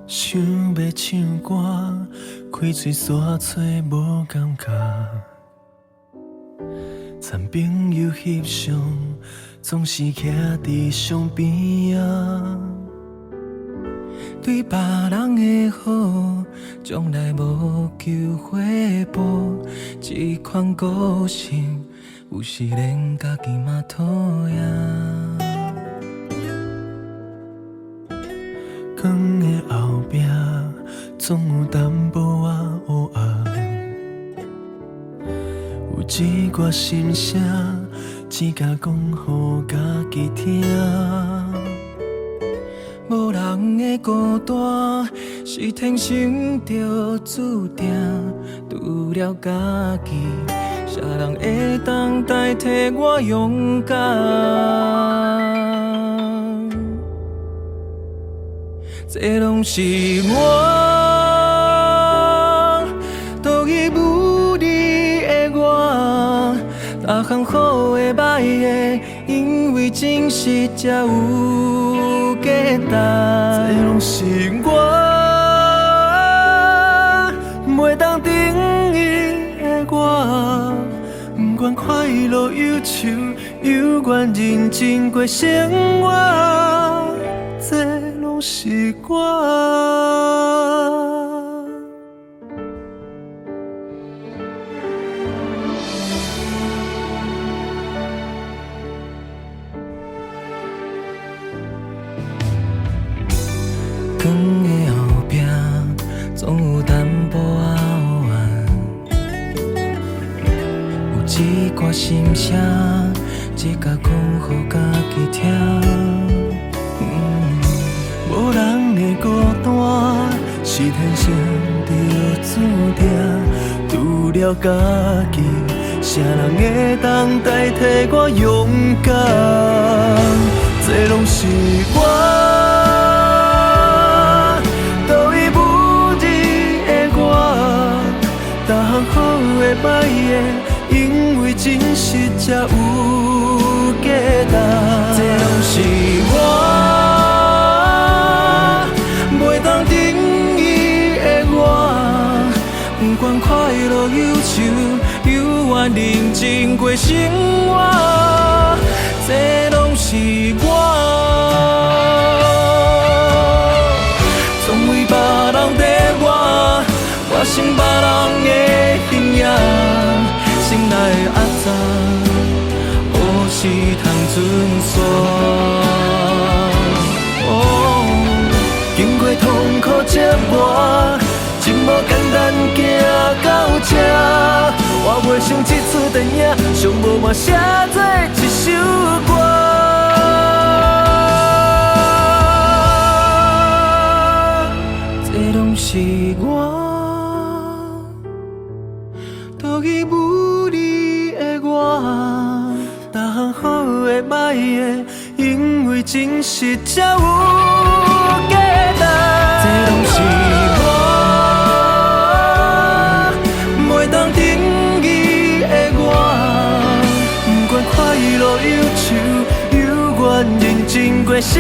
想要唱歌，开嘴煞吹无感觉。参朋友翕相，总是徛伫相边啊。对别人的好，从来无求回报，这款个性，有时连家己嘛讨厌。光的后壁，总有淡薄仔黑暗。有一挂心声，只甲讲予家己听。无人的孤单，是天生就注定。除了家己，啥人会当代替我勇敢？这拢是我独一无二的我，每项好的歹的，因为真实才有价值。这拢是我袂当定义的我，不管快乐忧愁，有愿认真过生活。这拢是我。光的后壁，总有淡薄仔黑暗。有一挂心声，只甲讲予家己听。无人的孤单，是天生就注定。除了家己，啥人会当代替我勇敢？这拢是我独一无二的我，每项好的歹的，因为真实才有价值。这拢是我袂当定义的我，不管快乐忧愁，有愿认真过生活。这拢是我，总为别人在我，我成别人的形影，心内的压榨，乌是通存线。经过痛苦折磨，真无简单行到这。我袂想这出电影，上无嘛写做一首歌。这拢是我独一无二的我，每项好的歹的，因为真实才有价值。这拢是我袂当定义的我，不管快乐忧愁，有愿认真过生